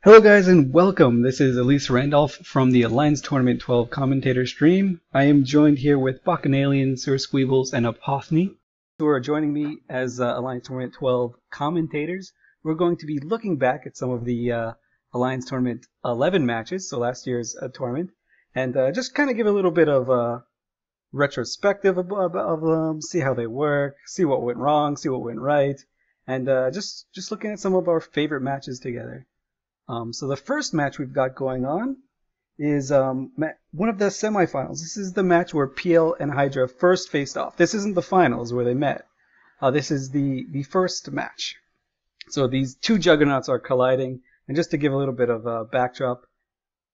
Hello guys and welcome. This is Elise Randolph from the Alliance Tournament 12 commentator stream. I am joined here with Bacchanalian, SirSqueebles, and Apothne, who are joining me as Alliance Tournament 12 commentators. We're going to be looking back at some of the Alliance Tournament 11 matches, so last year's tournament, and just kind of give a little bit of retrospective of them, see how they work, see what went wrong, see what went right, and just looking at some of our favorite matches together. So the first match we've got going on is one of the semifinals. This is the match where PL and Hydra first faced off. This isn't the finals where they met. This is the first match. So these two juggernauts are colliding. And just to give a little bit of a backdrop,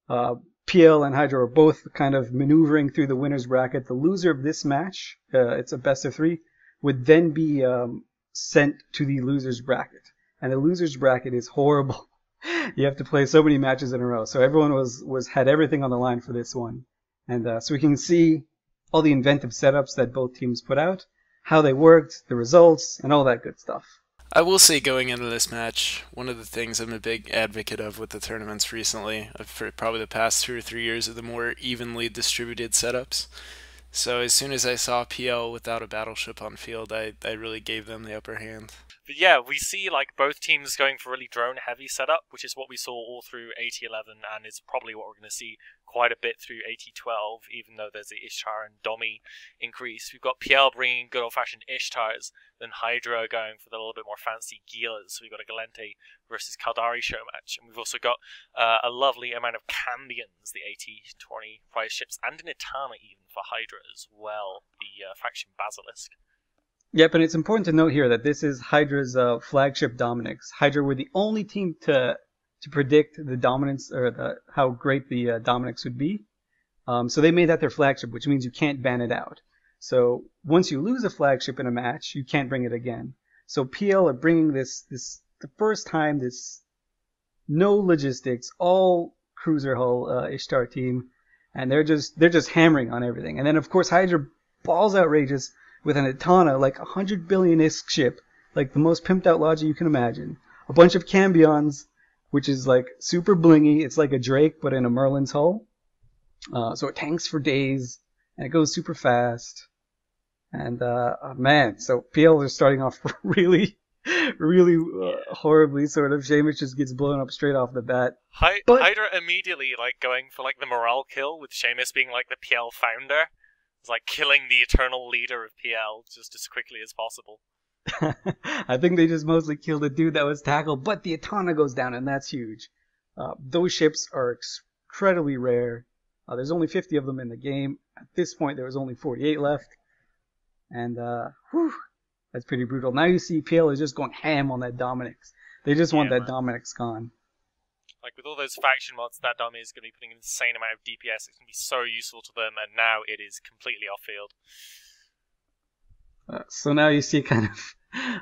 PL and Hydra are both kind of maneuvering through the winner's bracket. The loser of this match, it's a best of three, would then be sent to the loser's bracket. And the loser's bracket is horrible. You have to play so many matches in a row. So everyone had everything on the line for this one. And so we can see all the inventive setups that both teams put out, how they worked, the results, and all that good stuff. I will say going into this match, one of the things I'm a big advocate of with the tournaments recently, for probably the past 2 or 3 years, are the more evenly distributed setups. So as soon as I saw PL without a battleship on field, I really gave them the upper hand. But yeah, we see like both teams going for really drone-heavy setup, which is what we saw all through AT11, and is probably what we're going to see quite a bit through AT12, even though there's the Ishtar and Domi increase. We've got PL bringing good old-fashioned Ishtars, then Hydra going for the little bit more fancy Gilas. So we've got a Galente versus Kaldari show match, and we've also got a lovely amount of Cambions, the AT20 prize ships, and an Etana even for Hydra as well, the faction Basilisk. Yep, and it's important to note here that this is Hydra's flagship Dominix. Hydra were the only team to predict the dominance, or how great the Dominix would be. So they made that their flagship, which means you can't ban it out. So once you lose a flagship in a match, you can't bring it again. So PL are bringing this the first time, this no logistics, all cruiser hull Ishtar team, and they're just hammering on everything. And then of course Hydra balls outrageous with an Etana, like 100 billion-isk ship, like the most pimped out logic you can imagine. A bunch of Cambions, which is like super blingy. It's like a Drake, but in a Merlin's hull. So it tanks for days, and it goes super fast. And man, so PL is starting off really horribly, sort of. Seamus just gets blown up straight off the bat. Hydra immediately like going for like the morale kill, with Seamus being like the PL founder. It's like killing the eternal leader of PL just as quickly as possible. I think they just mostly killed the dude that was tackled, but the Etana goes down, and that's huge. Those ships are incredibly rare. There's only 50 of them in the game. At this point, there was only 48 left. And, that's pretty brutal. Now you see PL is just going ham on that Dominix. They just want that Dominix gone. Like, with all those faction mods, that dummy is going to be putting an insane amount of DPS. It's going to be so useful to them, and now it is completely off-field. So now you see kind of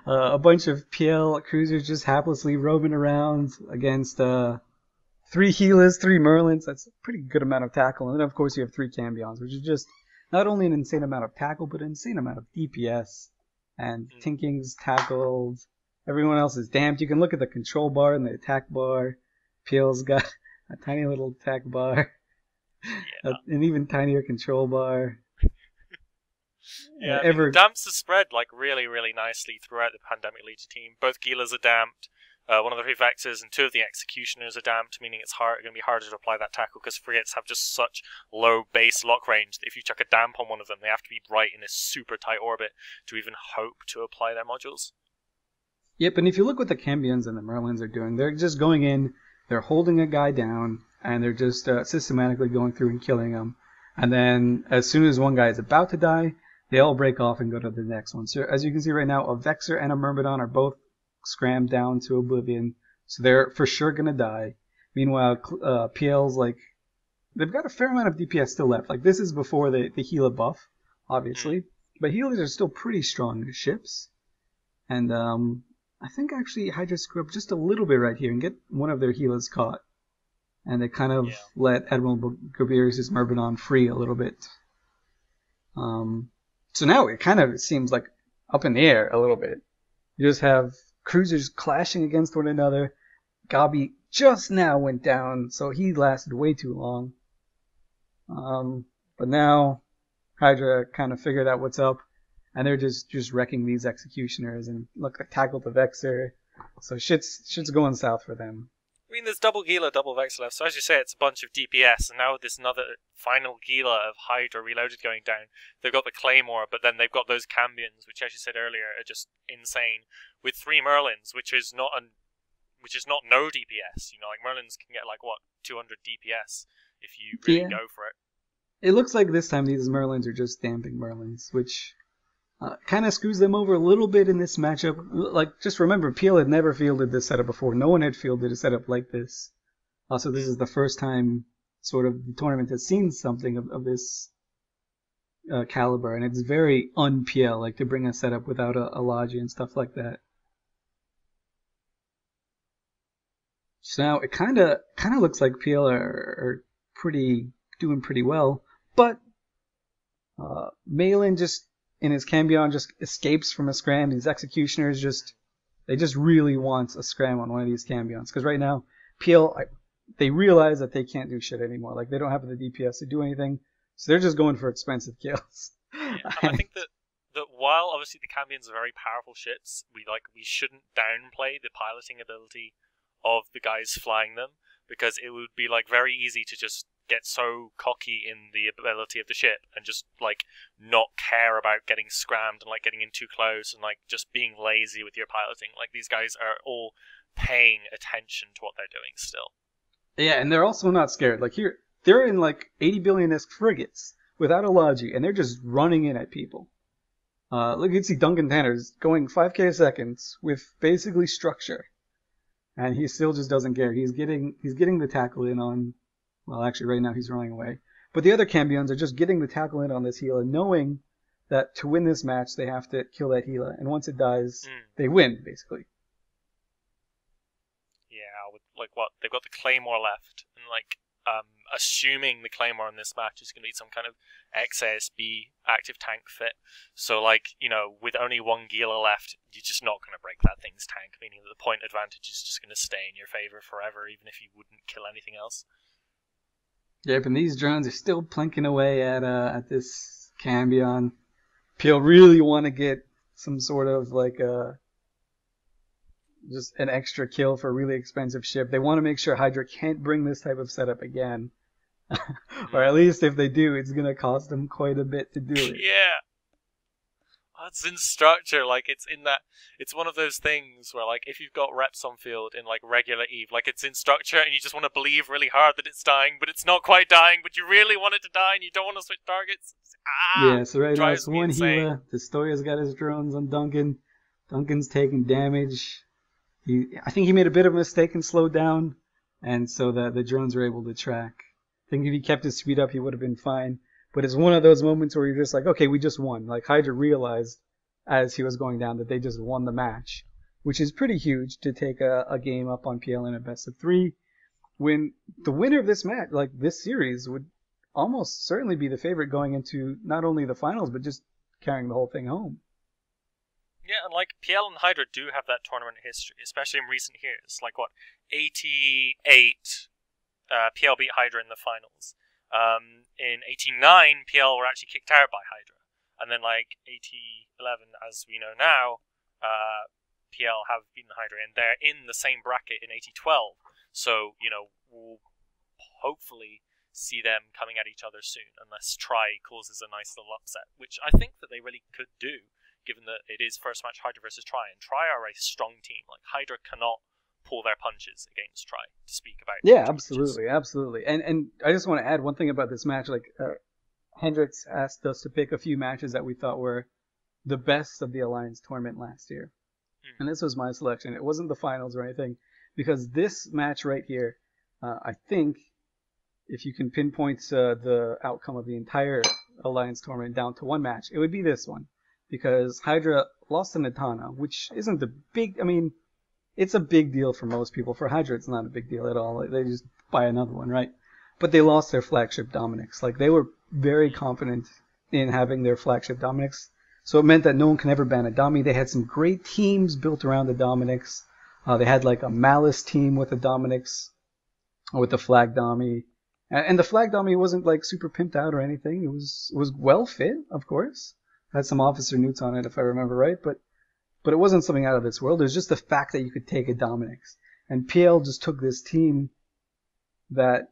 a bunch of PL cruisers just haplessly roaming around against 3 Gilas, 3 Merlins. That's a pretty good amount of tackle. And then, of course, you have 3 Cambions, which is just not only an insane amount of tackle, but an insane amount of DPS. And Tinking's tackled. Everyone else is damped. You can look at the control bar and the attack bar. PL's got a tiny little attack bar, an even tinier control bar. Yeah, I mean, damps the spread like really, really nicely throughout the Pandemic Legion team. Both Gilas are damped. One of the 3 Vexers and 2 of the Executioners are damped, meaning it's going to be harder to apply that tackle because frigates have just such low base lock range that if you chuck a damp on one of them, they have to be right in a super tight orbit to even hope to apply their modules. Yep, and if you look what the Cambions and the Merlins are doing, they're just going in. They're holding a guy down, and they're just systematically going through and killing him. And then, as soon as one guy is about to die, they all break off and go to the next one. So, as you can see right now, a Vexer and a Myrmidon are both scrammed down to oblivion. So they're for sure going to die. Meanwhile, PL's like, they've got a fair amount of DPS still left. Like, this is before the Gila buff, obviously. But healers are still pretty strong ships. And, I think actually Hydra screw up just a little bit right here and get one of their Gilas caught. And they kind of let Admiral Goberius' Myrmidon free a little bit. So now it kind of seems like up in the air a little bit. You just have cruisers clashing against one another. Gabi just now went down, so he lasted way too long. But now Hydra kind of figured out what's up, and they're just wrecking these executioners, and look, they tackled the Vexer, so shit's going south for them. I mean, there's double Gila, double Vexer left, so as you say, it's a bunch of DPS, and now there's another final Gila of Hydra Reloaded going down. They've got the Claymore, but then they've got those Cambions, which, as you said earlier, are just insane, with 3 Merlins, which is not no DPS. You know, like Merlins can get like what 200 DPS if you really go for it. It looks like this time these Merlins are just damping Merlins, which kind of screws them over a little bit in this matchup. Like, just remember, PL had never fielded this setup before. No one had fielded a setup like this. Also, this is the first time sort of the tournament has seen something of this caliber, and it's very un-PL, like to bring a setup without a Logi and stuff like that. So now it kind of looks like PL are doing pretty well, but Malin just in his Cambion just escapes from a scram. These executioners they just really want a scram on one of these Cambions, because right now PL they realize that they can't do shit anymore. Like, they don't have the DPS to do anything, so they're just going for expensive kills. Yeah, and I think that while obviously the Cambions are very powerful ships, we shouldn't downplay the piloting ability of the guys flying them, because it would be like very easy to just get so cocky in the ability of the ship and just like not care about getting scrammed and like getting in too close and like just being lazy with your piloting. Like, these guys are all paying attention to what they're doing still. Yeah, and they're also not scared. Like, here they're in like 80 billion-esque frigates without a Logi, and they're just running in at people. Look, you can see Duncan Tanner's going 5k a second with basically structure, and he still just doesn't care. He's getting the tackle in on. Well, actually, right now he's running away. But the other Cambions are just getting the tackle in on this Gila, knowing that to win this match, they have to kill that Gila. And once it dies, they win, basically. Yeah, with like what? They've got the Claymore left. And like, assuming the Claymore in this match is going to be some kind of XASB active tank fit. So like, you know, with only 1 Gila left, you're just not going to break that thing's tank, meaning that the point advantage is just going to stay in your favor forever, even if you wouldn't kill anything else. Yep, and these drones are still plinking away at this Cambion. PL really want to get some sort of like just an extra kill for a really expensive ship. They want to make sure Hydra can't bring this type of setup again. Or at least if they do, it's going to cost them quite a bit to do it. Yeah. It's in structure, like it's one of those things where like if you've got reps on field in like regular EVE, like it's in structure and you just want to believe really hard that it's dying, but it's not quite dying, but you really want it to die and you don't want to switch targets. Yeah, so right now it's one Gila. Destroyer's got his drones on Duncan. Duncan's taking damage. I think he made a bit of a mistake and slowed down, and so the drones were able to track. I think if he kept his speed up, he would have been fine. But it's one of those moments where you're just like, okay, we just won. Like, Hydra realized as he was going down that they just won the match, which is pretty huge to take a game up on PL in a best of 3. When the winner of this match, like this series, would almost certainly be the favorite going into not only the finals, but just carrying the whole thing home. Yeah, and like PL and Hydra do have that tournament history, especially in recent years. Like what, 88, PL beat Hydra in the finals. In 89, PL were actually kicked out by Hydra. And then like 80-11, as we know now, PL have beaten Hydra, and they're in the same bracket in 80-12. So, you know, we'll hopefully see them coming at each other soon, unless Tri causes a nice little upset, which I think that they really could do, given that it is first match Hydra versus Tri, and Tri are a strong team. Like, Hydra cannot pull their punches against Tri, to speak about. Yeah, absolutely, absolutely. And I just want to add one thing about this match. Like, Hendrix asked us to pick a few matches that we thought were the best of the Alliance tournament last year. And this was my selection. It wasn't the finals or anything, because this match right here, I think, if you can pinpoint the outcome of the entire Alliance tournament down to one match, it would be this one. Because Hydra lost to Natana, which isn't a big, I mean, it's a big deal for most people. For Hydra, it's not a big deal at all. They just buy another one, right? But they lost their flagship Dominix. Like, they were very confident in having their flagship Dominix So it meant that no one can ever ban a Domi. They had some great teams built around the Dominics. They had like a Malice team with the Dominics, with the Flag Domi. And the Flag Domi wasn't like super pimped out or anything. It was well fit, of course. Had some officer newts on it, if I remember right. But it wasn't something out of this world. It was just the fact that you could take a Dominics. And PL just took this team that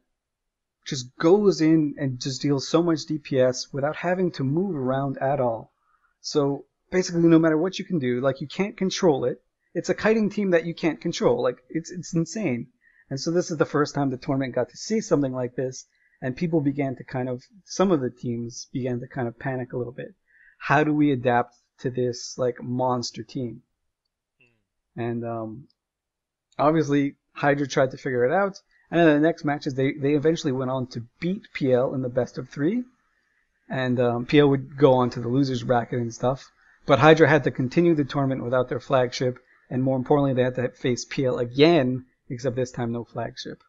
just goes in and just deals so much DPS without having to move around at all. So basically, no matter what you can do, like you can't control it. It's a kiting team that you can't control. Like it's insane. And so this is the first time the tournament got to see something like this, and people began to some of the teams began to kind of panic a little bit. How do we adapt to this like monster team? And obviously Hydra tried to figure it out. And in the next matches, they eventually went on to beat PL in the best of 3. And PL would go on to the losers bracket and stuff. But Hydra had to continue the tournament without their flagship. And more importantly, they had to face PL again, except this time no flagship.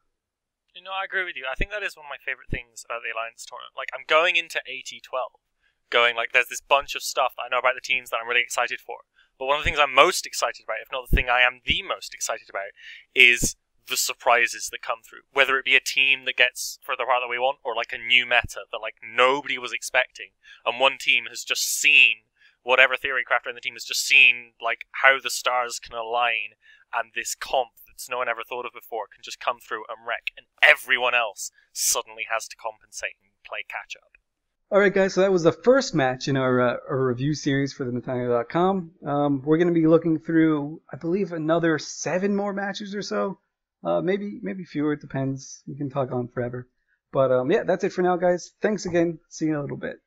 You know, I agree with you. I think that is one of my favorite things about the Alliance tournament. Like, I'm going into AT12, going like, there's this bunch of stuff I know about the teams that I'm really excited for. But one of the things I'm most excited about, if not the thing I am the most excited about, is the surprises that come through. Whether it be a team that gets further apart than we want, or like a new meta that like nobody was expecting, and one team has just seen, whatever theory crafter in the team has just seen, like how the stars can align, and this comp that no one ever thought of before can just come through and wreck, and everyone else suddenly has to compensate and play catch up. Alright guys, so that was the first match in our review series for the Bacchanalian.com. We're going to be looking through, I believe, another 7 more matches or so. Maybe fewer, it depends. We can talk on forever. But yeah, that's it for now, guys. Thanks again. See you in a little bit.